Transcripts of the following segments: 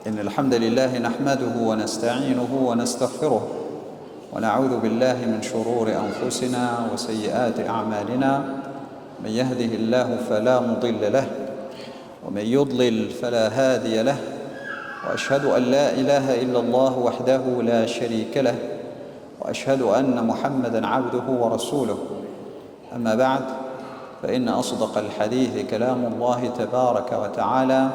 إن الحمد لله نحمده ونستعينه ونستغفره ونعوذ بالله من شرور أنفسنا وسيئات أعمالنا. من يهده الله فلا مضل له ومن يضلل فلا هادي له، وأشهد أن لا إله إلا الله وحده لا شريك له، وأشهد أن محمدًا عبده ورسوله. أما بعد، فإن أصدق الحديث كلام الله تبارك وتعالى،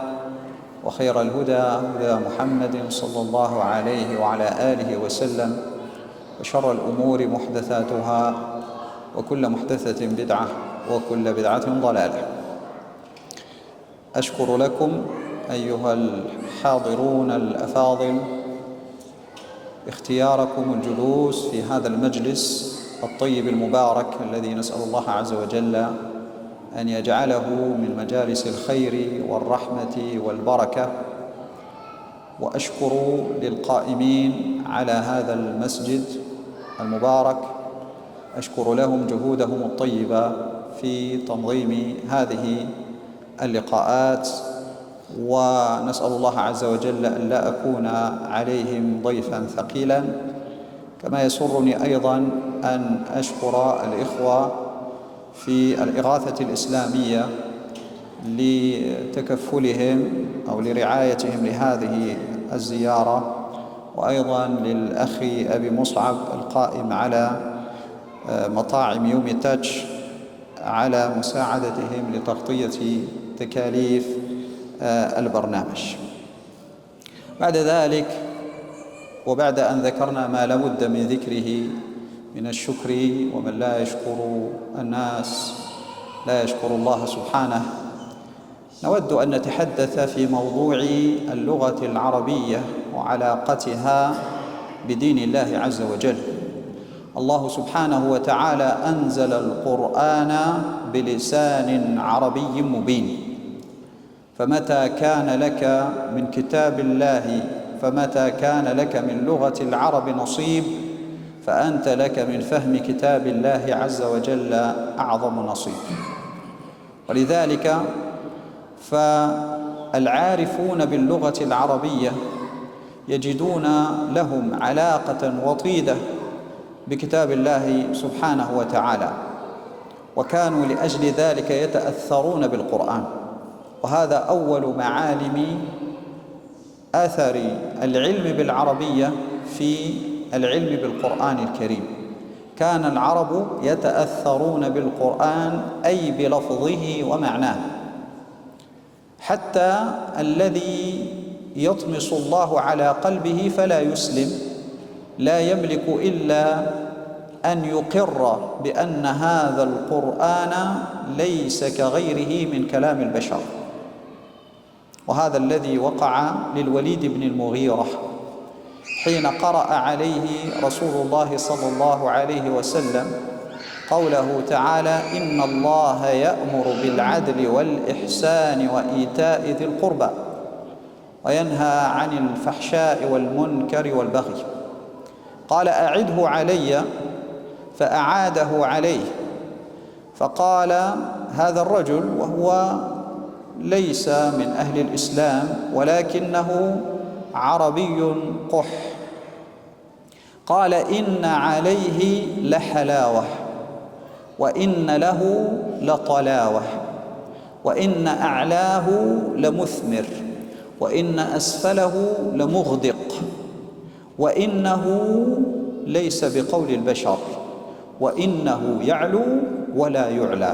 وخير الهدى هدى محمد صلى الله عليه وعلى آله وسلم، وشر الأمور محدثاتها، وكل محدثة بدعة، وكل بدعة ضلالة. أشكر لكم أيها الحاضرون الأفاضل اختياركم الجلوس في هذا المجلس الطيب المبارك الذي نسأل الله عز وجل أن يجعله من مجالس الخير والرحمة والبركة. وأشكر للقائمين على هذا المسجد المبارك، أشكر لهم جهودهم الطيبة في تنظيم هذه اللقاءات، ونسأل الله عز وجل أن لا أكون عليهم ضيفا ثقيلا. كما يسرني أيضا أن أشكر الإخوة في الإغاثة الإسلامية لتكفلهم أو لرعايتهم لهذه الزيارة، وأيضا للأخ أبي مصعب القائم على مطاعم يومي تاتش على مساعدتهم لتغطية تكاليف البرنامج. بعد ذلك، وبعد أن ذكرنا ما لا بد من ذكره من الشكر، ومن لا يشكر الناس لا يشكر الله سبحانه، نود أن نتحدث في موضوع اللغة العربية وعلاقتها بدين الله عز وجل. الله سبحانه وتعالى أنزل القرآن بلسان عربي مبين، فمتى كان لك من كتاب الله، فمتى كان لك من لغة العرب نصيب، فأنت لك من فهم كتاب الله عز وجل أعظم نصيب. ولذلك فالعارفون باللغة العربية يجدون لهم علاقة وطيدة بكتاب الله سبحانه وتعالى، وكانوا لأجل ذلك يتأثرون بالقرآن. وهذا أول معالم أثر العلم بالعربية في العلم بالقرآن الكريم. كان العرب يتأثرون بالقرآن أي بلفظه ومعناه، حتى الذي يطمس الله على قلبه فلا يسلم لا يملك إلا أن يقر بأن هذا القرآن ليس كغيره من كلام البشر. وهذا الذي وقع للوليد بن المغيرة حين قرأ عليه رسول الله صلى الله عليه وسلم قوله تعالى: إن الله يأمر بالعدل والإحسان وإيتاء ذي القربى وينهى عن الفحشاء والمنكر والبغي. قال: أعده علي، فأعاده عليه. فقال هذا الرجل، وهو ليس من أهل الإسلام ولكنه عربي قح، قال: إن عليه لحلاوة، وإن له لطلاوة، وإن أعلاه لمثمر، وإن أسفله لمغدق، وإنه ليس بقول البشر، وإنه يعلو ولا يعلى.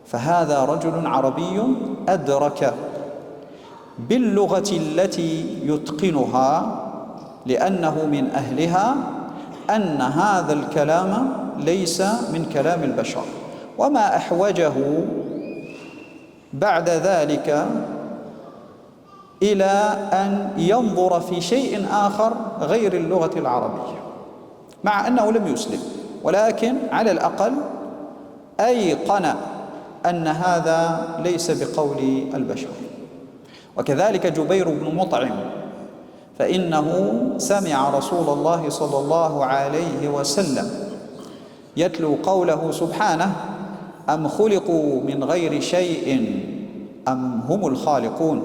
فهذا رجل عربي أدرك باللغة التي يتقنها لأنه من أهلها أن هذا الكلام ليس من كلام البشر. وما أحوجه بعد ذلك إلى أن ينظر في شيء آخر غير اللغة العربية، مع أنه لم يسلم، ولكن على الأقل أيقن أن هذا ليس بقول البشر. وكذلك جبير بن مطعم، فإنه سمع رسول الله صلى الله عليه وسلم يتلو قوله سبحانه: أم خلقوا من غير شيء أم هم الخالقون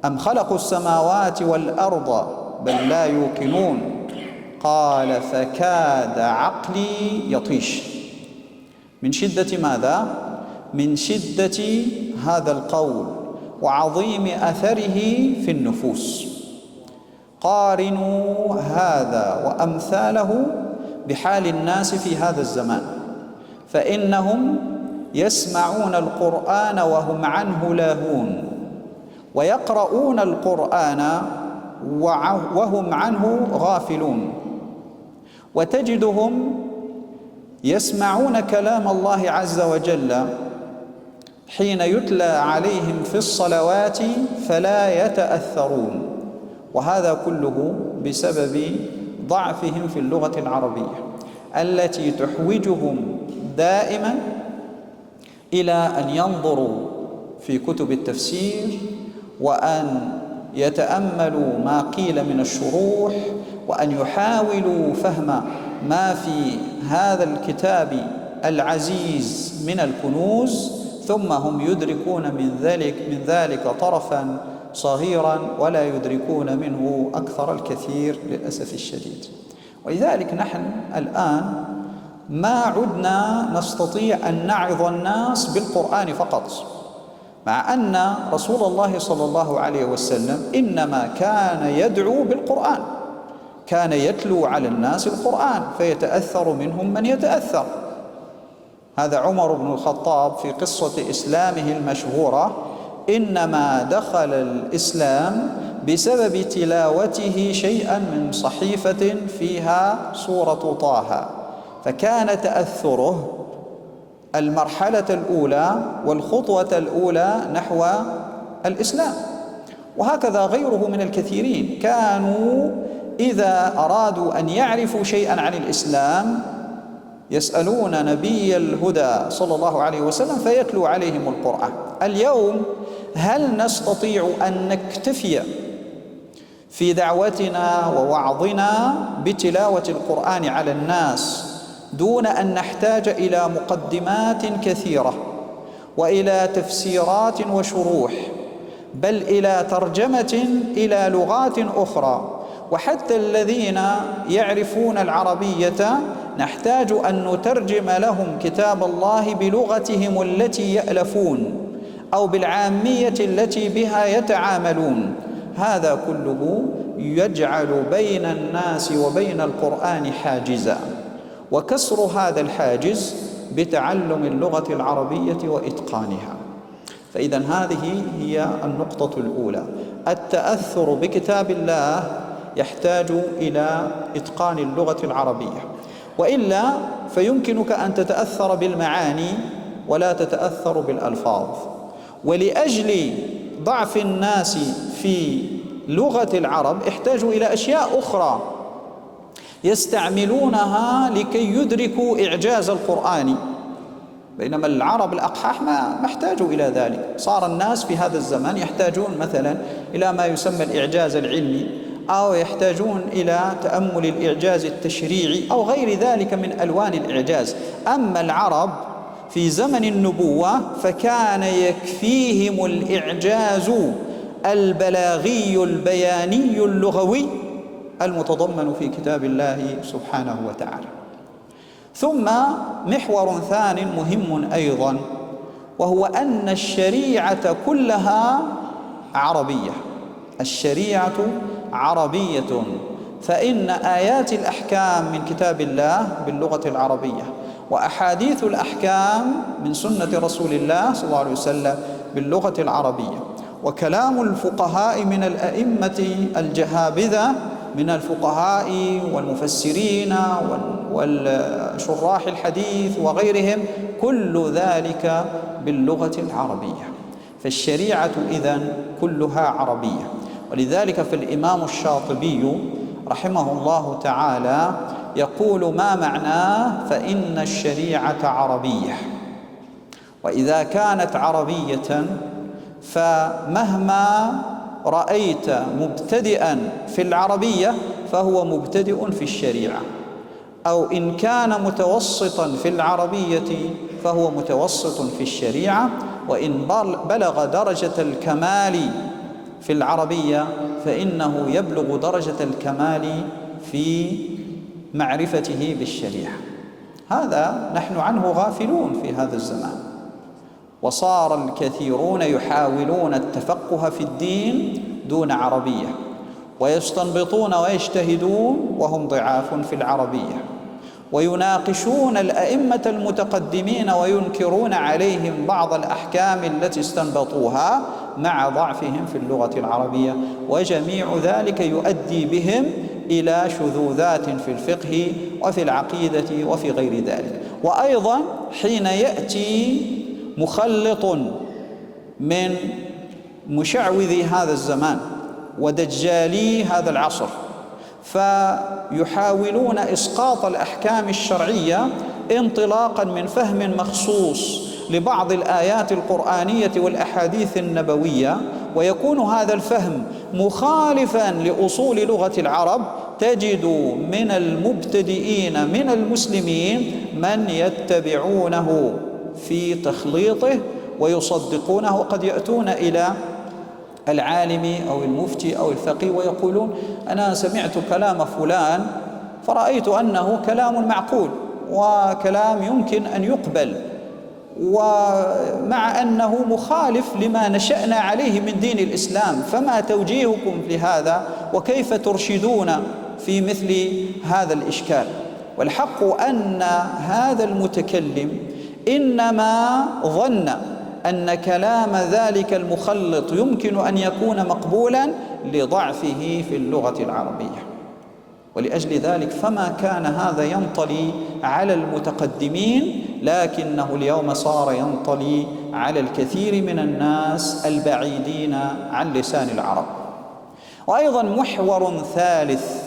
أم خلقوا السماوات والأرض بل لا يوقنون. قال فكاد عقلي يطيش. من شدة ماذا؟ من شدة هذا القول وعظيم أثره في النفوس. قارنوا هذا وأمثاله بحال الناس في هذا الزمان، فإنهم يسمعون القرآن وهم عنه لاهون، ويقرؤون القرآن وهم عنه غافلون، وتجدهم يسمعون كلام الله عز وجل حين يتلى عليهم في الصلوات فلا يتأثرون، وهذا كله بسبب ضعفهم في اللغة العربية التي تحوجهم دائما إلى أن ينظروا في كتب التفسير وأن يتأملوا ما قيل من الشروح وأن يحاولوا فهم ما في هذا الكتاب العزيز من الكنوز، ثم هم يدركون من ذلك طرفا صغيرا ولا يدركون منه أكثر الكثير للأسف الشديد. ولذلك نحن الآن ما عدنا نستطيع أن نعظ الناس بالقرآن فقط، مع أن رسول الله صلى الله عليه وسلم إنما كان يدعو بالقرآن، كان يتلو على الناس القرآن فيتأثر منهم من يتأثر. هذا عمر بن الخطاب في قصة إسلامه المشهورة إنما دخل الإسلام بسبب تلاوته شيئا من صحيفة فيها سورة طه، فكان تأثره المرحلة الأولى والخطوة الأولى نحو الإسلام. وهكذا غيره من الكثيرين كانوا إذا أرادوا أن يعرفوا شيئا عن الإسلام يسألون نبي الهدى صلى الله عليه وسلم فيتلو عليهم القرآن. اليوم هل نستطيع أن نكتفي في دعوتنا ووعظنا بتلاوة القرآن على الناس دون أن نحتاج إلى مقدمات كثيرة وإلى تفسيرات وشروح، بل إلى ترجمة إلى لغات أخرى؟ وحتى الذين يعرفون العربية نحتاج أن نترجم لهم كتاب الله بلغتهم التي يألفون أو بالعامية التي بها يتعاملون. هذا كله يجعل بين الناس وبين القرآن حاجزا، وكسر هذا الحاجز بتعلم اللغة العربية وإتقانها. فإذا هذه هي النقطة الأولى، التأثر بكتاب الله يحتاج إلى إتقان اللغة العربية، وإلا فيمكنك أن تتأثر بالمعاني ولا تتأثر بالألفاظ. ولأجل ضعف الناس في لغة العرب احتاجوا إلى أشياء أخرى يستعملونها لكي يدركوا إعجاز القرآن، بينما العرب الأقحاح ما احتاجوا إلى ذلك. صار الناس في هذا الزمان يحتاجون مثلا إلى ما يسمى الإعجاز العلمي، أو يحتاجون إلى تأمل الإعجاز التشريعي أو غير ذلك من ألوان الإعجاز. أما العرب في زمن النبوة فكان يكفيهم الإعجاز البلاغي البياني اللغوي المتضمن في كتاب الله سبحانه وتعالى. ثم محور ثان مهم أيضا، وهو أن الشريعة كلها عربية. الشريعة عربية، فإن آيات الأحكام من كتاب الله باللغة العربية، وأحاديث الأحكام من سنة رسول الله صلى الله عليه وسلم باللغة العربية، وكلام الفقهاء من الأئمة الجهابذة من الفقهاء والمفسرين والشراح الحديث وغيرهم، كل ذلك باللغة العربية. فالشريعة إذن كلها عربية. ولذلك فالإمام الشاطبي رحمه الله تعالى يقول ما معناه فإن الشريعة عربية. وإذا كانت عربية فمهما رأيت مبتدئا في العربية فهو مبتدئ في الشريعة، أو إن كان متوسطا في العربية فهو متوسط في الشريعة، وإن بلغ درجة الكمال في العربية فإنه يبلغ درجة الكمال في معرفته بالشريعة. هذا نحن عنه غافلون في هذا الزمان، وصار الكثيرون يحاولون التفقه في الدين دون عربية، ويستنبطون ويجتهدون وهم ضعاف في العربية، ويناقشون الأئمة المتقدمين وينكرون عليهم بعض الأحكام التي استنبطوها مع ضعفهم في اللغة العربية، وجميع ذلك يؤدي بهم إلى شذوذات في الفقه وفي العقيدة وفي غير ذلك. وأيضا حين يأتي مخلط من مشعوذي هذا الزمان ودجالي هذا العصر فيحاولون إسقاط الأحكام الشرعية انطلاقا من فهم مخصوص لبعض الآيات القرآنية والأحاديث النبوية، ويكون هذا الفهم مخالفا لأصول لغة العرب، تجد من المبتدئين من المسلمين من يتبعونه في تخليطه ويصدقونه، وقد يأتون إلى العالم أو المفتي أو الفقيه ويقولون أنا سمعت كلام فلان فرأيت أنه كلام معقول وكلام يمكن أن يقبل، ومع أنه مخالف لما نشأنا عليه من دين الإسلام، فما توجيهكم لهذا وكيف ترشدون في مثل هذا الإشكال؟ والحق أن هذا المتكلم إنما ظن أن كلام ذلك المخلط يمكن أن يكون مقبولا لضعفه في اللغة العربية، ولأجل ذلك فما كان هذا ينطلي على المتقدمين، لكنه اليوم صار ينطلي على الكثير من الناس البعيدين عن لسان العرب. وأيضا محور ثالث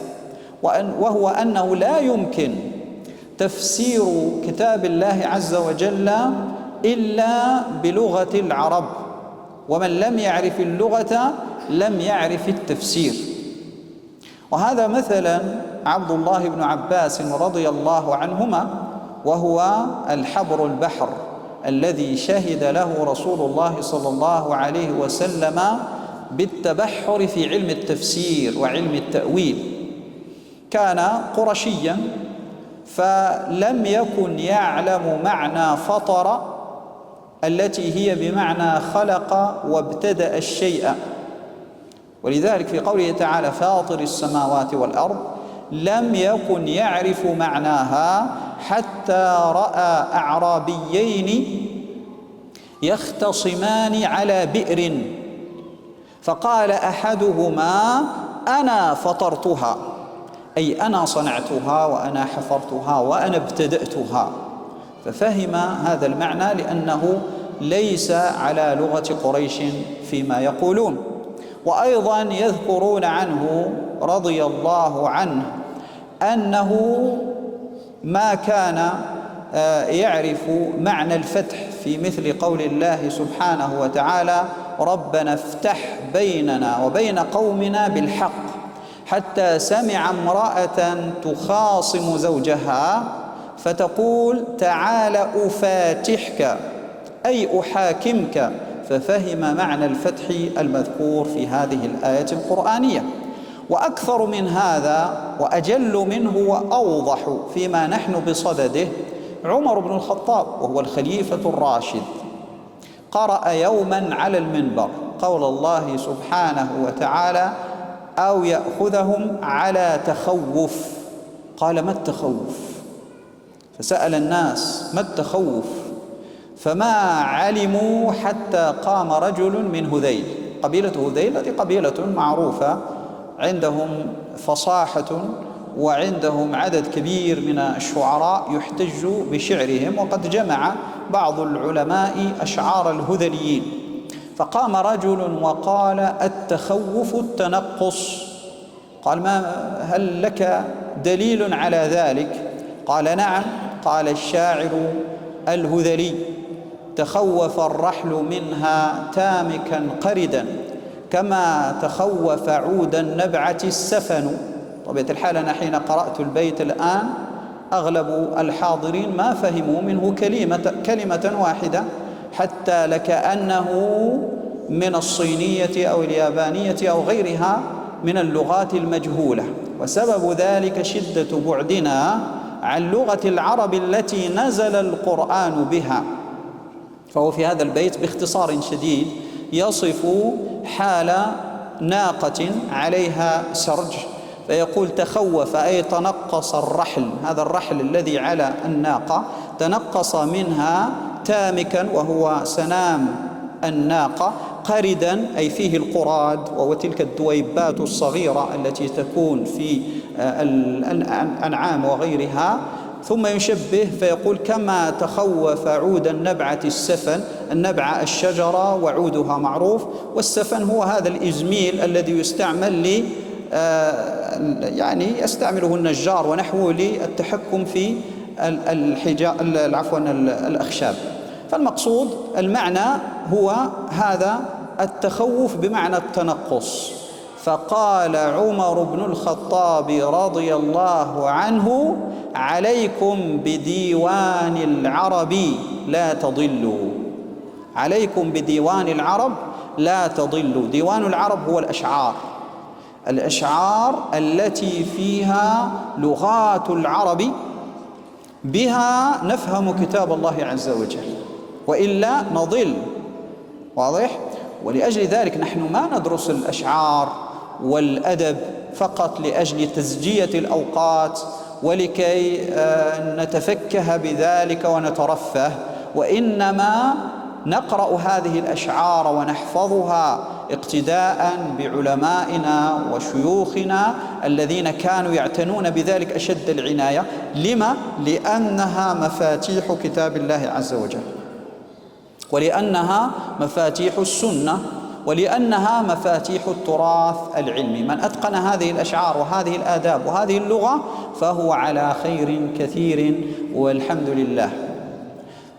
وهو أنه لا يمكن تفسير كتاب الله عز وجل إلا بلغة العرب، ومن لم يعرف اللغة لم يعرف التفسير. وهذا مثلا عبد الله بن عباس رضي الله عنهما، وهو الحبر البحر الذي شهد له رسول الله صلى الله عليه وسلم بالتبحر في علم التفسير وعلم التأويل. كان قرشيا فلم يكن يعلم معنى فطر التي هي بمعنى خلق وابتدأ الشيء، ولذلك في قوله تعالى فاطر السماوات والأرض لم يكن يعرف معناها حتى رأى أعرابيين يختصمان على بئر، فقال أحدهما أنا فطرتها، أي أنا صنعتها وأنا حفرتها وأنا ابتدأتها، ففهم هذا المعنى لأنه ليس على لغة قريش فيما يقولون. وأيضا يذكرون عنه رضي الله عنه أنه ما كان يعرف معنى الفتح في مثل قول الله سبحانه وتعالى ربنا افتح بيننا وبين قومنا بالحق، حتى سمع امرأة تخاصم زوجها فتقول تعال أفاتحك أي أحاكمك، ففهم معنى الفتح المذكور في هذه الآية القرآنية. وأكثر من هذا وأجل منه وأوضح فيما نحن بصدده عمر بن الخطاب وهو الخليفة الراشد، قرأ يوما على المنبر قول الله سبحانه وتعالى أو يأخذهم على تخوف. قال ما التخوف؟ فسأل الناس ما التخوف؟ فما علموا حتى قام رجل من هذيل، قبيلة هذيل هذه قبيلة معروفة عندهم فصاحة وعندهم عدد كبير من الشعراء يحتج بشعرهم، وقد جمع بعض العلماء أشعار الهذليين. فقام رجل وقال التخوف التنقص. قال هل لك دليل على ذلك؟ قال نعم. قال الشاعر الهذلي تخوف الرحل منها تامكا قردا كما تخوف عود النبعة السفن. طبيعة الحال أنا حين قرأت البيت الآن أغلب الحاضرين ما فهموا منه كلمة واحدة، حتى لكأنه من الصينية أو اليابانية أو غيرها من اللغات المجهولة، وسبب ذلك شدة بعدنا عن لغة العرب التي نزل القرآن بها. فهو في هذا البيت باختصار شديد يصف حال ناقة عليها سرج، فيقول تخوف أي تنقص الرحل، هذا الرحل الذي على الناقة تنقص منها تامكا وهو سنام الناقة، قردا أي فيه القراد وهو تلك الدويبات الصغيرة التي تكون في الأنعام وغيرها. ثم يشبه فيقول كما تخوف عود النبعة السفن، النبعة الشجرة وعودها معروف، والسفن هو هذا الإزميل الذي يستعمل يعني يستعمله النجار ونحوه للتحكم في الأخشاب. فالمقصود المعنى هو هذا التخوف بمعنى التنقص. فقال عمر بن الخطاب رضي الله عنه عليكم بديوان العرب لا تضلوا، عليكم بديوان العرب لا تضلوا. ديوان العرب هو الأشعار التي فيها لغات العرب، بها نفهم كتاب الله عز وجل، وإلا نضل. واضح؟ ولأجل ذلك نحن ما ندرس الأشعار والأدب فقط لأجل تزجية الأوقات ولكي نتفكه بذلك ونترفه، وإنما نقرأ هذه الأشعار ونحفظها اقتداء بعلمائنا وشيوخنا الذين كانوا يعتنون بذلك أشد العناية. لما؟ لأنها مفاتيح كتاب الله عز وجل، ولأنها مفاتيح السنة، ولأنها مفاتيح التراث العلمي. من أتقن هذه الأشعار وهذه الآداب وهذه اللغة فهو على خير كثير والحمد لله.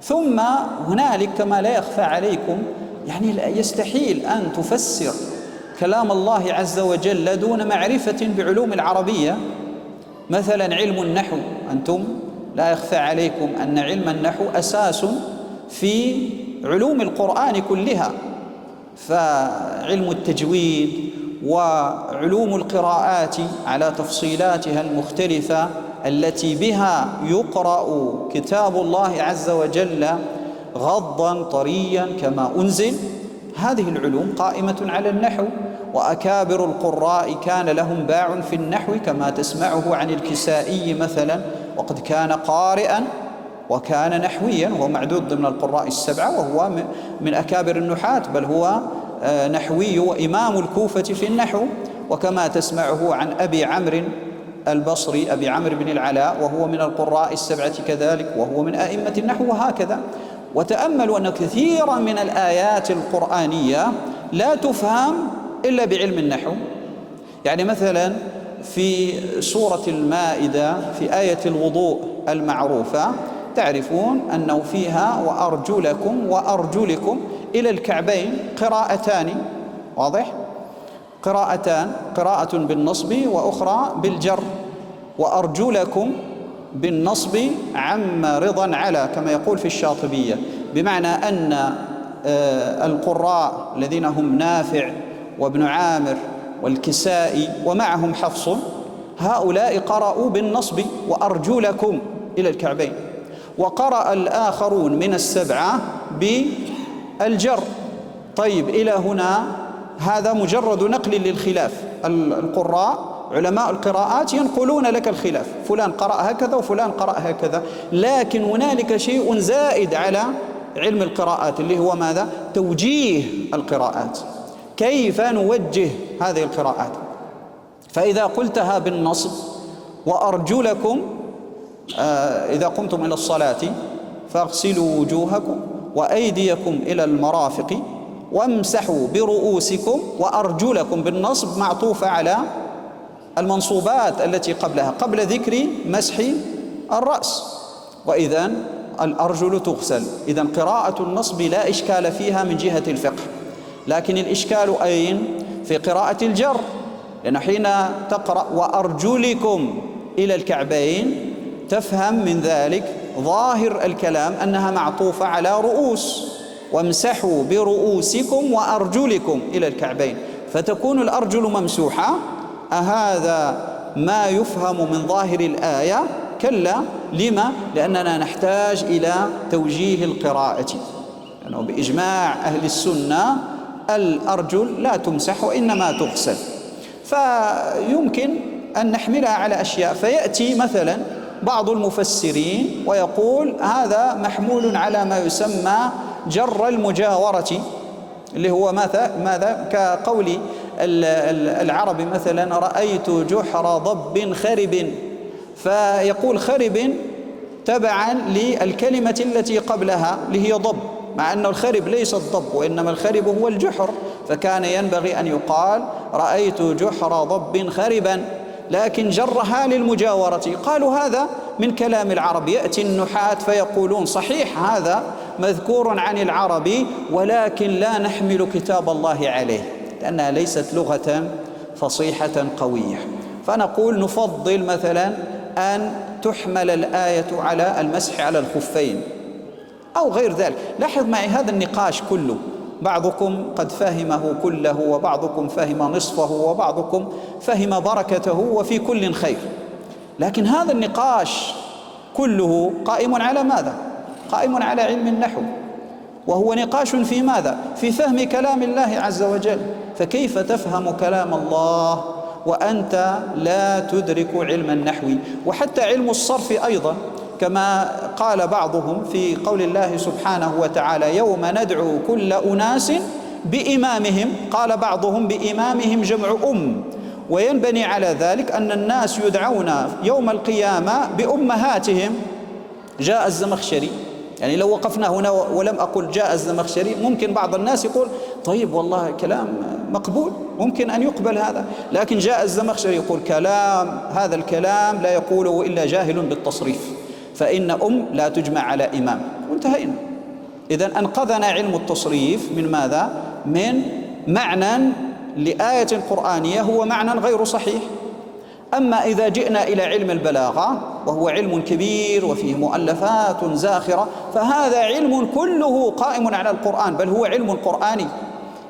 ثم هنالك كما لا يخفى عليكم، يعني يستحيل أن تفسر كلام الله عز وجل دون معرفة بعلوم العربية. مثلا علم النحو، أنتم لا يخفى عليكم أن علم النحو أساس في علوم القرآن كلها، فعلم التجويد وعلوم القراءات على تفصيلاتها المختلفة التي بها يقرأ كتاب الله عز وجل غضا طريا كما أنزل، هذه العلوم قائمة على النحو. وأكابر القراء كان لهم باع في النحو كما تسمعه عن الكسائي مثلا، وقد كان قارئا وكان نحويا، وهو معدود ضمن القراء السبعة، وهو من أكابر النحاة، بل هو نحوي وإمام الكوفة في النحو. وكما تسمعه عن أبي عمرو البصري، أبي عمرو بن العلاء، وهو من القراء السبعة كذلك، وهو من أئمة النحو، وهكذا. وتأملوا أن كثيرا من الآيات القرآنية لا تفهم إلا بعلم النحو. يعني مثلا في سورة المائدة في آية الوضوء المعروفة تعرفون أنه فيها وأرجلكم إلى الكعبين قراءتان، واضح؟ قراءتان، قراءة بالنصب وأخرى بالجر. وأرجلكم بالنصب عم رضا على كما يقول في الشاطبية، بمعنى أن القراء الذين هم نافع وابن عامر والكسائي ومعهم حفص، هؤلاء قرأوا بالنصب وأرجلكم إلى الكعبين، وقرأ الآخرون من السبعة بالجر. طيب إلى هنا هذا مجرد نقل للخلاف، القراء علماء القراءات ينقلون لك الخلاف، فلان قرأ هكذا وفلان قرأ هكذا. لكن هنالك شيء زائد على علم القراءات اللي هو ماذا؟ توجيه القراءات، كيف نوجه هذه القراءات. فإذا قلتها بالنصب وأرجلكم إذا قمتم إلى الصلاة فاغسلوا وجوهكم وأيديكم إلى المرافق وامسحوا برؤوسكم، وأرجلكم بالنصب معطوفة على المنصوبات التي قبلها قبل ذكر مسح الرأس، وإذن الأرجل تغسل. إذن قراءة النصب لا إشكال فيها من جهة الفقه، لكن الإشكال أين؟ في قراءة الجر، لأن حين تقرأ وأرجلكم إلى الكعبين تفهم من ذلك ظاهر الكلام أنها معطوفة على رؤوس، وامسحوا برؤوسكم وأرجلكم إلى الكعبين، فتكون الأرجل ممسوحة. أهذا ما يفهم من ظاهر الآية؟ كلا. لما؟ لأننا نحتاج إلى توجيه القراءة، لأنه يعني بإجماع أهل السنة الأرجل لا تمسح وإنما تغسل. فيمكن أن نحملها على أشياء، فيأتي مثلا بعض المفسرين ويقول هذا محمول على ما يسمى جر المجاورة، اللي هو ماذا كقول العرب مثلا رأيت جحر ضب خرب، فيقول خرب تبعا للكلمة التي قبلها اللي هي ضب، مع أن الخرب ليس الضب وإنما الخرب هو الجحر، فكان ينبغي أن يقال رأيت جحر ضب خربا، لكن جرها للمجاورة. قالوا هذا من كلام العرب. يأتي النحاة فيقولون صحيح هذا مذكور عن العرب، ولكن لا نحمل كتاب الله عليه لأنها ليست لغة فصيحة قوية، فنقول نفضل مثلا أن تحمل الآية على المسح على الخفين أو غير ذلك. لاحظ معي هذا النقاش كله، بعضكم قد فهمه كله وبعضكم فهم نصفه وبعضكم فهم بركته، وفي كل خير، لكن هذا النقاش كله قائم على ماذا؟ قائم على علم النحو، وهو نقاش في ماذا؟ في فهم كلام الله عز وجل. فكيف تفهم كلام الله وأنت لا تدرك علم النحو؟ وحتى علم الصرف أيضا، كما قال بعضهم في قول الله سبحانه وتعالى يوم ندعو كل أناس بإمامهم، قال بعضهم بإمامهم جمع وينبني على ذلك أن الناس يدعون يوم القيامة بأمهاتهم. جاء الزمخشري، يعني لو وقفنا هنا ولم أقل جاء الزمخشري ممكن بعض الناس يقول طيب والله كلام مقبول، ممكن أن يقبل هذا، لكن جاء الزمخشري يقول هذا الكلام لا يقوله إلا جاهل بالتصريف، فإن لا تجمع على إمام، وانتهينا. إذن أنقذنا علم التصريف من ماذا؟ من معنى لآية قرآنية هو معنى غير صحيح. أما إذا جئنا إلى علم البلاغة وهو علم كبير وفيه مؤلفات زاخرة، فهذا علم كله قائم على القرآن، بل هو علم قرآني.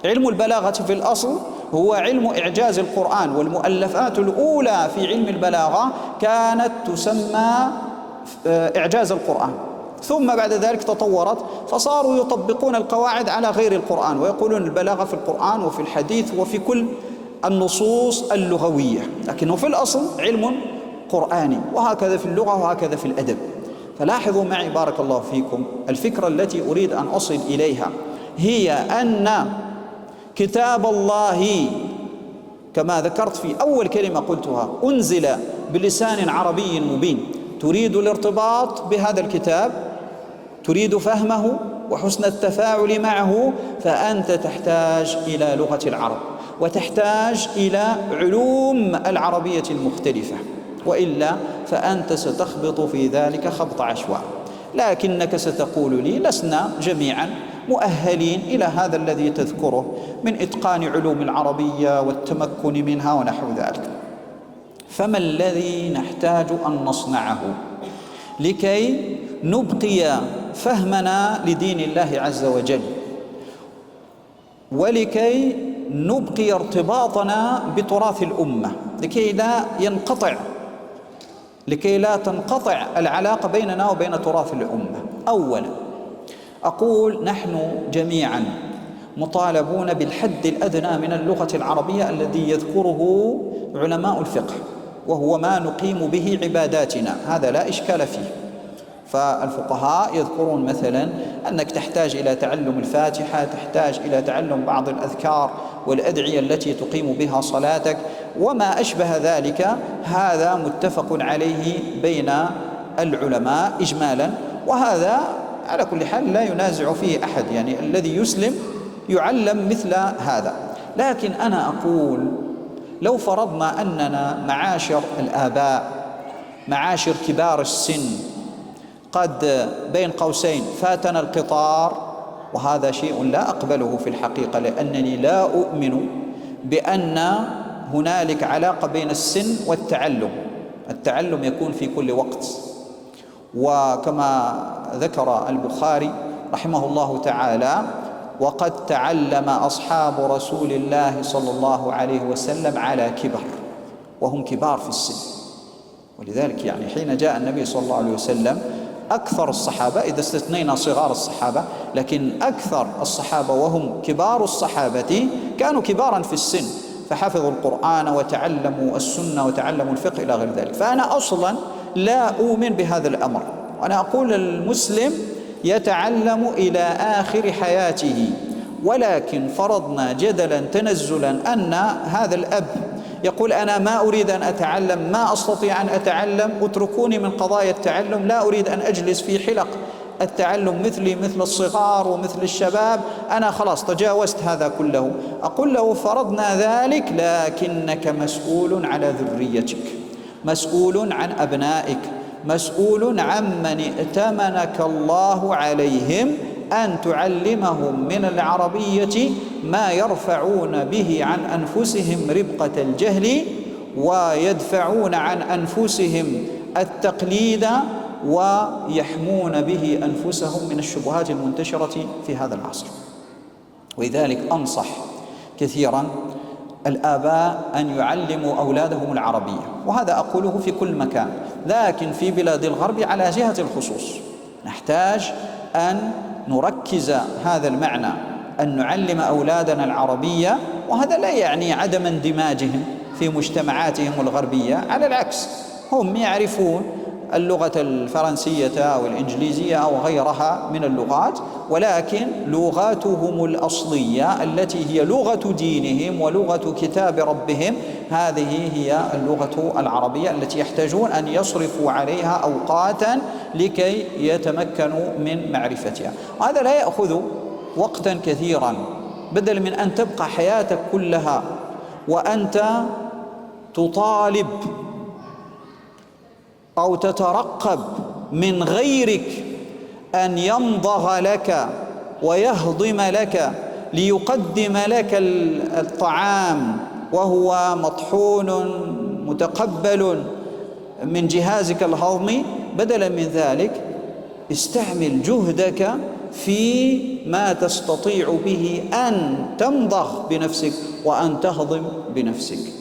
علم البلاغة في الأصل هو علم إعجاز القرآن، والمؤلفات الأولى في علم البلاغة كانت تسمى إعجاز القرآن، ثم بعد ذلك تطورت فصاروا يطبقون القواعد على غير القرآن، ويقولون البلاغة في القرآن وفي الحديث وفي كل النصوص اللغوية، لكنه في الأصل علم قرآني، وهكذا في اللغة وهكذا في الأدب. فلاحظوا معي بارك الله فيكم، الفكرة التي أريد أن أصل إليها هي أن كتاب الله كما ذكرت في أول كلمة قلتها أنزل بلسان عربي مبين. تريد الارتباط بهذا الكتاب، تريد فهمه وحسن التفاعل معه، فأنت تحتاج إلى لغة العرب وتحتاج إلى علوم العربية المختلفة، وإلا فأنت ستخبط في ذلك خبط عشواء. لكنك ستقول لي لسنا جميعا مؤهلين إلى هذا الذي تذكره من إتقان علوم العربية والتمكن منها ونحو ذلك. فما الذي نحتاج أن نصنعه لكي نبقي فهمنا لدين الله عز وجل، ولكي نبقي ارتباطنا بتراث الأمة، لكي لا تنقطع العلاقة بيننا وبين تراث الأمة؟ أولا أقول نحن جميعا مطالبون بالحد الأدنى من اللغة العربية الذي يذكره علماء الفقه، وهو ما نقيم به عباداتنا، هذا لا إشكال فيه. فالفقهاء يذكرون مثلا أنك تحتاج إلى تعلم الفاتحة، تحتاج إلى تعلم بعض الأذكار والأدعية التي تقيم بها صلاتك وما أشبه ذلك، هذا متفق عليه بين العلماء إجمالا، وهذا على كل حال لا ينازع فيه أحد، يعني الذي يسلم يعلم مثل هذا. لكن أنا أقول لو فرضنا أننا معاشر الآباء، معاشر كبار السن، قد بين قوسين فاتنا القطار، وهذا شيء لا أقبله في الحقيقة، لأنني لا أؤمن بأن هنالك علاقة بين السن والتعلم. التعلم يكون في كل وقت، وكما ذكر البخاري رحمه الله تعالى: وقد تعلم أصحاب رسول الله صلى الله عليه وسلم على كبر، وهم كبار في السن. ولذلك يعني حين جاء النبي صلى الله عليه وسلم أكثر الصحابة، إذا استثنينا صغار الصحابة، لكن أكثر الصحابة وهم كبار الصحابة كانوا كبارا في السن، فحفظوا القرآن وتعلموا السنة وتعلموا الفقه إلى غير ذلك. فأنا أصلا لا أؤمن بهذا الأمر، وأنا أقول المسلم يتعلم إلى آخر حياته، ولكن فرضنا جدلا تنزلا أن هذا الأب يقول: أنا ما أريد أن أتعلم، ما أستطيع أن أتعلم، اتركوني من قضايا التعلم، لا أريد أن أجلس في حلق التعلم مثلي مثل الصغار ومثل الشباب، أنا خلاص تجاوزت هذا كله. أقول له: فرضنا ذلك، لكنك مسؤول على ذريتك، مسؤول عن أبنائك، مسؤول عمن ائتمنك الله عليهم، أن تعلمهم من العربية ما يرفعون به عن أنفسهم ربقة الجهل، ويدفعون عن أنفسهم التقليد، ويحمون به أنفسهم من الشبهات المنتشرة في هذا العصر. ولذلك أنصح كثيرا الآباء أن يعلموا أولادهم العربية، وهذا أقوله في كل مكان، لكن في بلاد الغرب على جهة الخصوص نحتاج أن نركز هذا المعنى، أن نعلم أولادنا العربية. وهذا لا يعني عدم اندماجهم في مجتمعاتهم الغربية، على العكس، هم يعرفون اللغة الفرنسية أو الإنجليزية أو غيرها من اللغات، ولكن لغتهم الأصلية التي هي لغة دينهم ولغة كتاب ربهم، هذه هي اللغة العربية التي يحتاجون أن يصرفوا عليها أوقاتا لكي يتمكنوا من معرفتها. وهذا لا يأخذ وقتا كثيرا، بدل من أن تبقى حياتك كلها وأنت تطالب أو تترقب من غيرك أن يمضغ لك ويهضم لك ليقدم لك الطعام وهو مطحون متقبل من جهازك الهضمي. بدلا من ذلك استعمل جهدك في ما تستطيع به أن تمضغ بنفسك وأن تهضم بنفسك،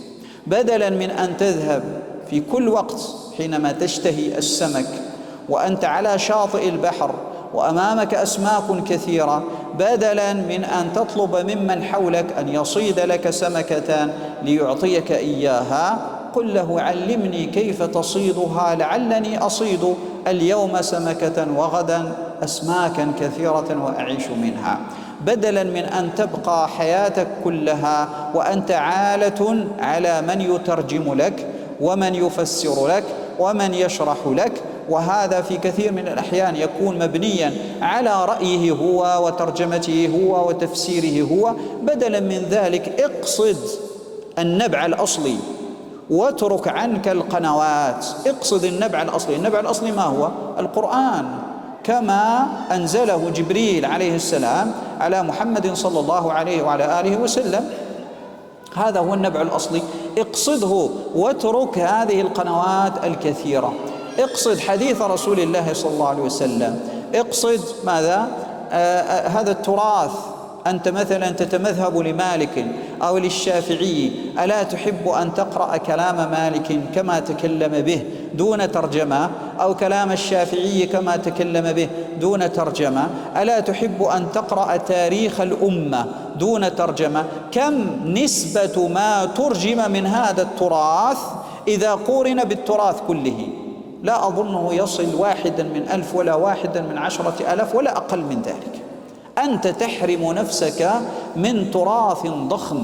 بدلا من أن تذهب في كل وقت حينما تشتهي السمك وأنت على شاطئ البحر وأمامك أسماك كثيرة، بدلا من أن تطلب ممن حولك أن يصيد لك سمكة ليعطيك إياها، قل له: علمني كيف تصيدها لعلني أصيد اليوم سمكة وغدا أسماكا كثيرة وأعيش منها. بدلا من أن تبقى حياتك كلها وأنت عالة على من يترجم لك ومن يفسر لك ومن يشرح لك، وهذا في كثير من الأحيان يكون مبنيا على رأيه هو وترجمته هو وتفسيره هو. بدلا من ذلك اقصد النبع الأصلي واترك عنك القنوات، اقصد النبع الأصلي. النبع الأصلي ما هو؟ القرآن، كما أنزله جبريل عليه السلام على محمد صلى الله عليه وعلى آله وسلم. هذا هو النبع الأصلي، اقصده واترك هذه القنوات الكثيرة. اقصد حديث رسول الله صلى الله عليه وسلم، اقصد ماذا؟ هذا التراث. أنت مثلا تتمذهب لمالك أو للشافعي، ألا تحب أن تقرأ كلام مالك كما تكلم به دون ترجمة، أو كلام الشافعي كما تكلم به دون ترجمة؟ ألا تحب أن تقرأ تاريخ الأمة دون ترجمة؟ كم نسبة ما ترجم من هذا التراث إذا قورن بالتراث كله؟ لا أظنه يصل 1 من 1000 ولا 1 من 10,000 ولا أقل من ذلك. أنت تحرم نفسك من تراث ضخم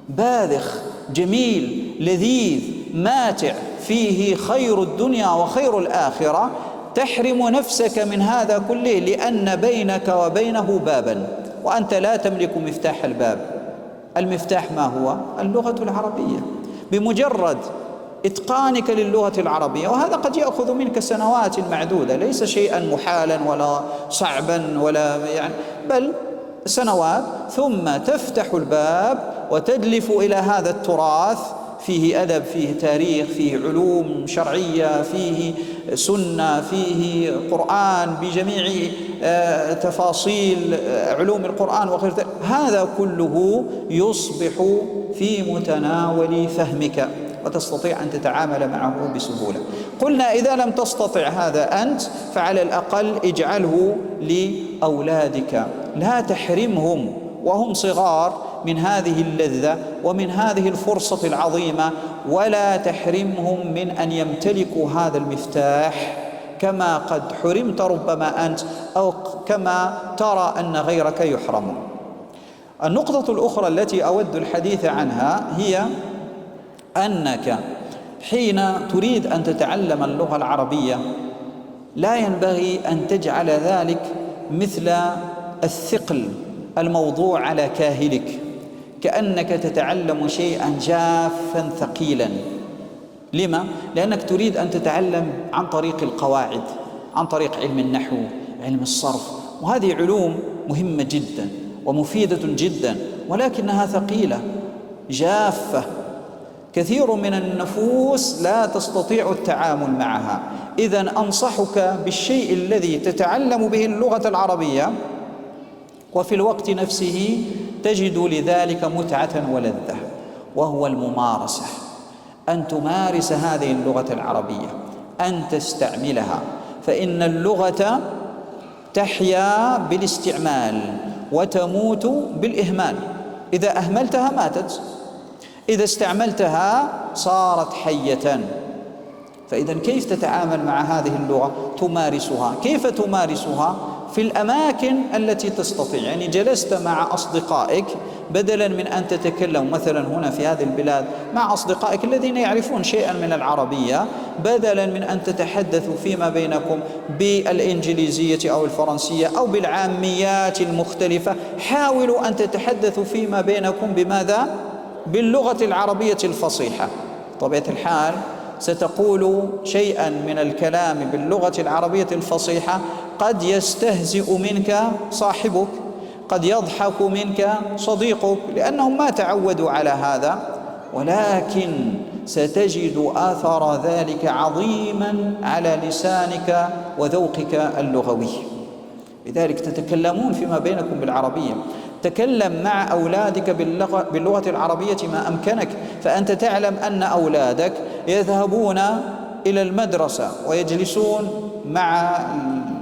باذخ جميل لذيذ ماتع فيه خير الدنيا وخير الآخرة، تحرم نفسك من هذا كله لأن بينك وبينه بابا وأنت لا تملك مفتاح الباب. المفتاح ما هو؟ اللغة العربية. بمجرد إتقانك للغة العربية، وهذا قد يأخذ منك سنوات معدودة، ليس شيئا محالا ولا صعبا ولا بل سنوات، ثم تفتح الباب وتدلف إلى هذا التراث فيه أدب، فيه تاريخ، فيه علوم شرعية، فيه سنة، فيه قرآن بجميع تفاصيل علوم القرآن وغير ذلك، هذا كله يصبح في متناول فهمك وتستطيع أن تتعامل معه بسهولة. قلنا إذا لم تستطع هذا أنت فعلى الأقل اجعله لأولادك، لا تحرمهم وهم صغار من هذه اللذة ومن هذه الفرصة العظيمة، ولا تحرمهم من أن يمتلكوا هذا المفتاح كما قد حرمت ربما أنت، أو كما ترى أن غيرك يحرم. النقطة الأخرى التي أود الحديث عنها هي أنك حين تريد أن تتعلم اللغة العربية لا ينبغي أن تجعل ذلك مثل الثقل الموضوع على كاهلك، كأنك تتعلم شيئا جافا ثقيلا. لما؟ لأنك تريد أن تتعلم عن طريق القواعد، عن طريق علم النحو، علم الصرف، وهذه علوم مهمة جدا ومفيدة جدا، ولكنها ثقيلة جافة، كثير من النفوس لا تستطيع التعامل معها. إذن أنصحك بالشيء الذي تتعلم به اللغة العربية وفي الوقت نفسه تجد لذلك متعة ولذة، وهو الممارسة، أن تمارس هذه اللغة العربية، أن تستعملها، فإن اللغة تحيا بالاستعمال وتموت بالإهمال. إذا أهملتها ماتت، إذا استعملتها صارت حية. فإذا كيف تتعامل مع هذه اللغة؟ تمارسها. كيف تمارسها؟ في الأماكن التي تستطيع، يعني جلست مع أصدقائك بدلا من أن تتكلم مثلا هنا في هذه البلاد مع أصدقائك الذين يعرفون شيئا من العربية، بدلا من أن تتحدثوا فيما بينكم بالإنجليزية أو الفرنسية أو بالعاميات المختلفة، حاولوا أن تتحدثوا فيما بينكم بماذا؟ باللغة العربية الفصيحة. طبيعة الحال ستقول شيئا من الكلام باللغة العربية الفصيحة قد يستهزئ منك صاحبك، قد يضحك منك صديقك، لأنهم ما تعودوا على هذا، ولكن ستجد آثار ذلك عظيما على لسانك وذوقك اللغوي. لذلك تتكلمون فيما بينكم بالعربية، تكلم مع أولادك باللغة العربية ما أمكنك، فأنت تعلم أن أولادك يذهبون إلى المدرسة ويجلسون مع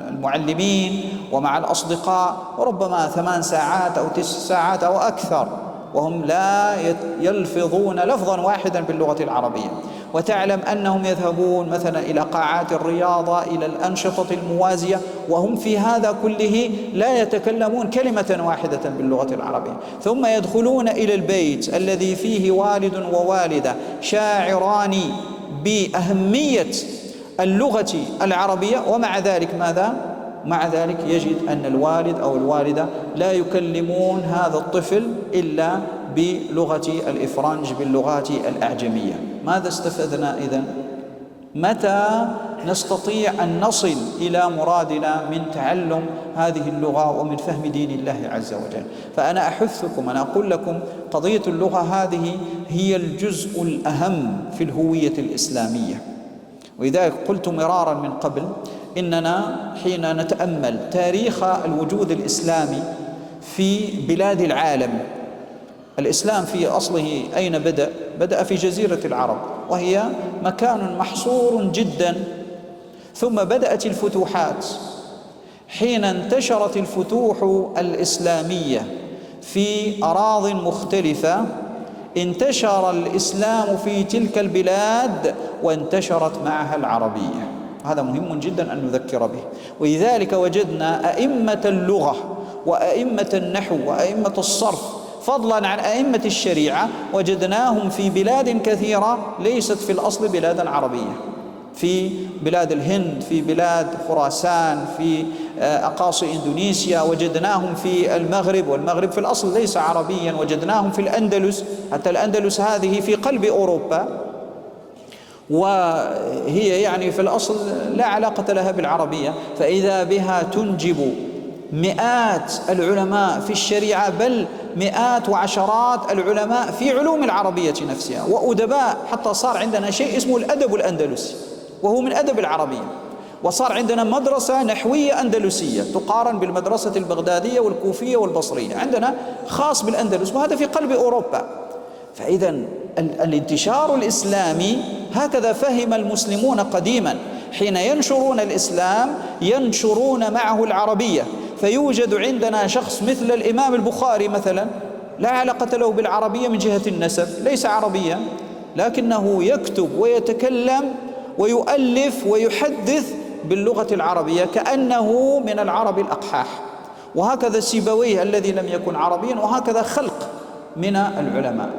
المعلمين ومع الأصدقاء وربما 8 ساعات أو 9 ساعات أو أكثر، وهم لا يلفظون لفظا واحدا باللغة العربية، وتعلم أنهم يذهبون مثلا إلى قاعات الرياضة، إلى الأنشطة الموازية، وهم في هذا كله لا يتكلمون كلمة واحدة باللغة العربية، ثم يدخلون إلى البيت الذي فيه والد ووالدة شاعران بأهمية اللغة العربية، ومع ذلك ماذا؟ مع ذلك يجد أن الوالد أو الوالدة لا يكلمون هذا الطفل إلا بلغة الإفرنج، باللغات الأعجمية. ماذا استفدنا إذن؟ متى نستطيع أن نصل إلى مرادنا من تعلم هذه اللغة ومن فهم دين الله عز وجل؟ فأنا أحثكم، أنا أقول لكم قضية اللغة هذه هي الجزء الأهم في الهوية الإسلامية، ولذلك قلت مرارا من قبل إننا حين نتأمل تاريخ الوجود الإسلامي في بلاد العالم، الإسلام في أصله أين بدأ؟ بدأ في جزيرة العرب، وهي مكان محصور جدا، ثم بدأت الفتوحات. حين انتشرت الفتوح الإسلامية في أراضٍ مختلفة انتشر الإسلام في تلك البلاد وانتشرت معها العربية. هذا مهم جدا أن نذكر به. ولذلك وجدنا أئمة اللغة وأئمة النحو وأئمة الصرف فضلا عن أئمة الشريعة وجدناهم في بلاد كثيرة ليست في الأصل بلادا عربية، في بلاد الهند، في بلاد خراسان، في أقاصي إندونيسيا، وجدناهم في المغرب، والمغرب في الأصل ليس عربيا، وجدناهم في الأندلس، حتى الأندلس هذه في قلب أوروبا، وهي يعني في الأصل لا علاقة لها بالعربية، فإذا بها تنجب مئات العلماء في الشريعة، بل مئات وعشرات العلماء في علوم العربية نفسها وأدباء، حتى صار عندنا شيء اسمه الأدب الأندلسي وهو من أدب العربية، وصار عندنا مدرسة نحوية أندلسية تقارن بالمدرسة البغدادية والكوفية والبصرية، عندنا خاص بالأندلس، وهذا في قلب أوروبا. فإذا الانتشار الإسلامي هكذا فهم المسلمون قديما، حين ينشرون الإسلام ينشرون معه العربية. فيوجد عندنا شخص مثل الإمام البخاري مثلا لا علاقة له بالعربية من جهة النسب، ليس عربيا، لكنه يكتب ويتكلم ويؤلف ويحدث باللغة العربية كأنه من العرب الأقحاح. وهكذا سيبويه الذي لم يكن عربيا، وهكذا خلق من العلماء.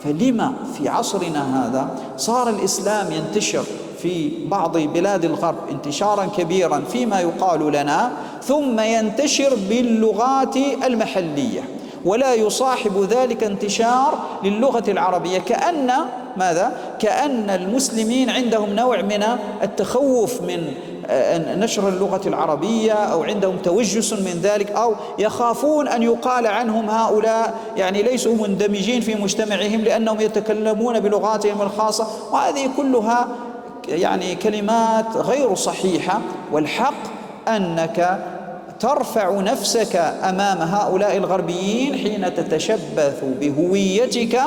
فلما في عصرنا هذا صار الإسلام ينتشر في بعض بلاد الغرب انتشارا كبيرا فيما يقال لنا، ثم ينتشر باللغات المحلية ولا يصاحب ذلك انتشار للغة العربية؟ كأن ماذا؟ كأن المسلمين عندهم نوع من التخوف من نشر اللغة العربية، أو عندهم توجس من ذلك، أو يخافون أن يقال عنهم هؤلاء يعني ليسوا مندمجين في مجتمعهم لأنهم يتكلمون بلغاتهم الخاصة. وهذه كلها يعني كلمات غير صحيحة. والحق أنك ترفع نفسك أمام هؤلاء الغربيين حين تتشبث بهويتك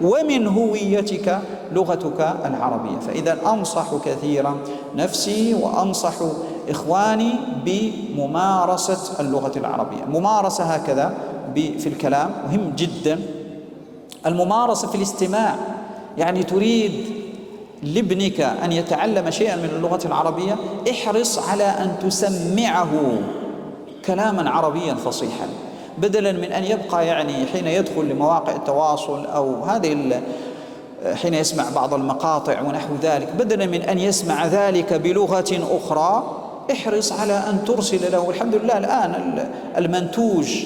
ومن هويتك لغتك العربية. فإذا أنصح كثيرا نفسي وأنصح إخواني بممارسة اللغة العربية. الممارسة هكذا في الكلام مهم جدا، الممارسة في الاستماع. يعني تريد لابنك أن يتعلم شيئا من اللغة العربية، احرص على أن تسمعه كلاما عربيا فصيحا، بدلا من أن يبقى يعني حين يدخل لمواقع التواصل أو حين يسمع بعض المقاطع ونحو ذلك، بدلا من أن يسمع ذلك بلغة أخرى، احرص على أن ترسل له. الحمد لله الآن المنتوج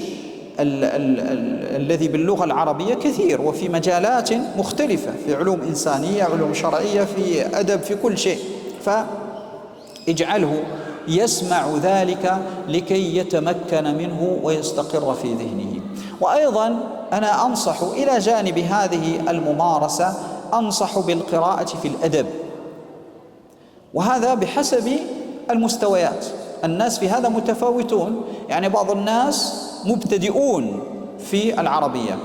الذي باللغة العربية كثير، وفي مجالات مختلفة، في علوم إنسانية، علوم شرعية، في أدب، في كل شيء. فاجعله يسمع ذلك لكي يتمكن منه ويستقر في ذهنه. وأيضا أنا أنصح إلى جانب هذه الممارسة، أنصح بالقراءة في الأدب، وهذا بحسب المستويات. الناس في هذا متفاوتون، يعني بعض الناس مبتدئون في العربية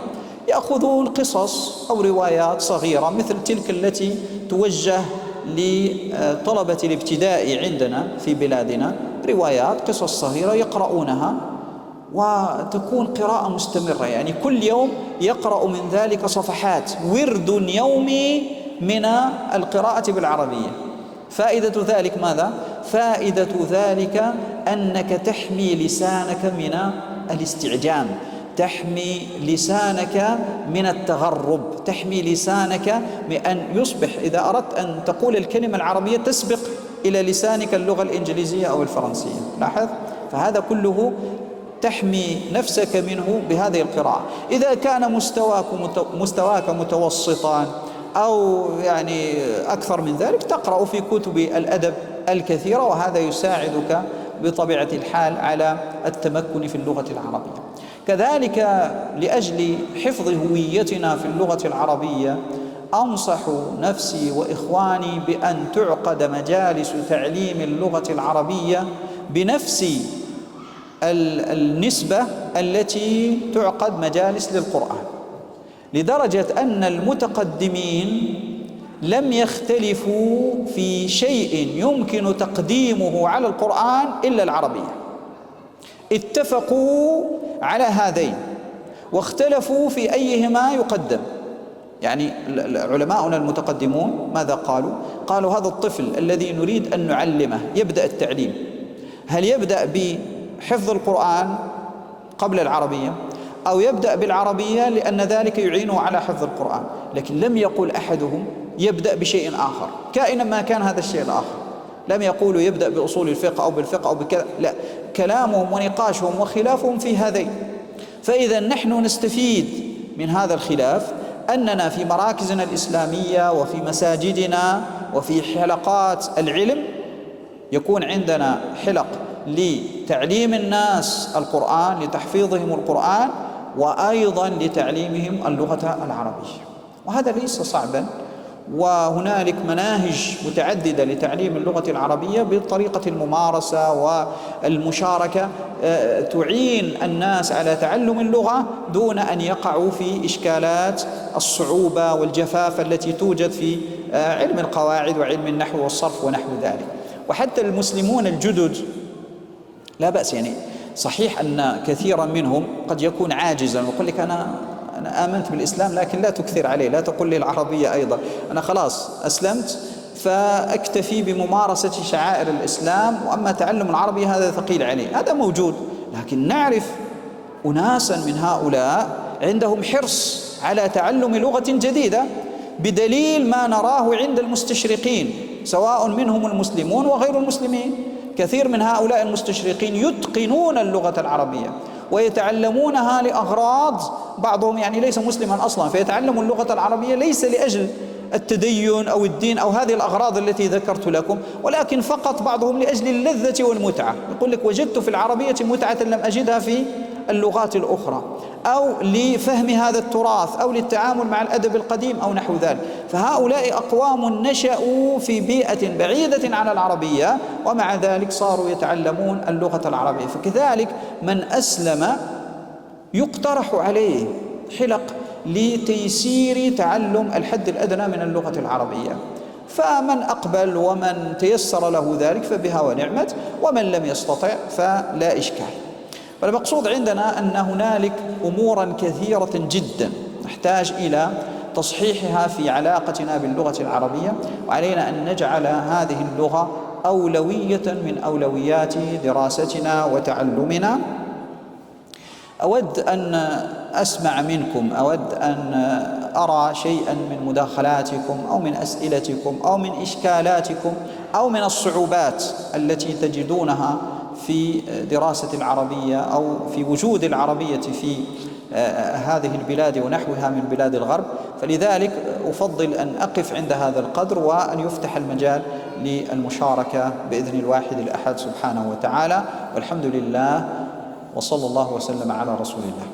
يأخذون قصص أو روايات صغيرة مثل تلك التي توجه لطلبة الابتداء عندنا في بلادنا، روايات قصص صغيرة يقرؤونها وتكون قراءة مستمرة، يعني كل يوم يقرأ من ذلك صفحات، ورد يومي من القراءة بالعربية. فائدة ذلك ماذا؟ فائدة ذلك أنك تحمي لسانك من الاستعجام، تحمي لسانك من التغرب، تحمي لسانك من أن يصبح إذا أردت أن تقول الكلمة العربية تسبق إلى لسانك اللغة الإنجليزية أو الفرنسية. لاحظ، فهذا كله تحمي نفسك منه بهذه القراءة. إذا كان مستواك متوسطا أو يعني أكثر من ذلك، تقرأ في كتب الأدب الكثيرة، وهذا يساعدك بطبيعة الحال على التمكن في اللغة العربية. كذلك لأجل حفظ هويتنا في اللغة العربية، أنصح نفسي وإخواني بأن تعقد مجالس تعليم اللغة العربية بنفس النسبة التي تعقد مجالس للقرآن، لدرجة أن المتقدمين لم يختلفوا في شيء يمكن تقديمه على القرآن إلا العربية، اتفقوا على هذين واختلفوا في أيهما يقدم. يعني علماؤنا المتقدمون ماذا قالوا؟ قالوا هذا الطفل الذي نريد أن نعلمه يبدأ التعليم، هل يبدأ بحفظ القرآن قبل العربية أو يبدأ بالعربية لأن ذلك يعينه على حفظ القرآن؟ لكن لم يقل أحدهم يبدأ بشيء آخر كائنا ما كان هذا الشيء الآخر. لم يقولوا يبدأ بأصول الفقه أو بالفقه أو بكذا، لا، كلامهم ونقاشهم وخلافهم في هذين. فإذا نحن نستفيد من هذا الخلاف أننا في مراكزنا الإسلامية وفي مساجدنا وفي حلقات العلم يكون عندنا حلق لتعليم الناس القرآن، لتحفيظهم القرآن، وأيضا لتعليمهم اللغة العربية. وهذا ليس صعبا، وهنالك مناهج متعددة لتعليم اللغة العربية بطريقة الممارسة والمشاركة تعين الناس على تعلم اللغة دون أن يقعوا في إشكالات الصعوبة والجفاف التي توجد في علم القواعد وعلم النحو والصرف ونحو ذلك. وحتى المسلمون الجدد لا بأس، يعني صحيح أن كثيرا منهم قد يكون عاجزا ويقول لك أنا آمنت بالإسلام لكن لا تكثر عليه، لا تقل لي العربية أيضا، أنا خلاص أسلمت فأكتفي بممارسة شعائر الإسلام، وأما تعلم العربية هذا ثقيل عليه. هذا موجود، لكن نعرف أناسا من هؤلاء عندهم حرص على تعلم لغة جديدة بدليل ما نراه عند المستشرقين سواء منهم المسلمون وغير المسلمين. كثير من هؤلاء المستشرقين يتقنون اللغة العربية ويتعلمونها لأغراض، بعضهم يعني ليس مسلما أصلا فيتعلم اللغة العربية ليس لأجل التدين أو الدين أو هذه الأغراض التي ذكرت لكم، ولكن فقط بعضهم لأجل اللذة والمتعة. يقول لك وجدت في العربية متعة لم أجدها في اللغات الأخرى، أو لفهم هذا التراث، أو للتعامل مع الأدب القديم أو نحو ذلك. فهؤلاء أقوام نشأوا في بيئة بعيدة عن العربية ومع ذلك صاروا يتعلمون اللغة العربية. فكذلك من أسلم يقترح عليه حلق لتيسير تعلم الحد الأدنى من اللغة العربية، فمن أقبل ومن تيسر له ذلك فبها ونعمت، ومن لم يستطع فلا إشكال. فالمقصود عندنا أن هنالك أمورا كثيرة جدا نحتاج إلى تصحيحها في علاقتنا باللغة العربية، وعلينا أن نجعل هذه اللغة أولوية من أولويات دراستنا وتعلمنا. أود أن أسمع منكم، أود أن أرى شيئا من مداخلاتكم أو من أسئلتكم أو من إشكالاتكم أو من الصعوبات التي تجدونها في دراسة العربية أو في وجود العربية في هذه البلاد ونحوها من بلاد الغرب. فلذلك أفضل أن أقف عند هذا القدر وأن يفتح المجال للمشاركة بإذن الواحد الأحد سبحانه وتعالى. والحمد لله، وصلى الله وسلم على رسول الله.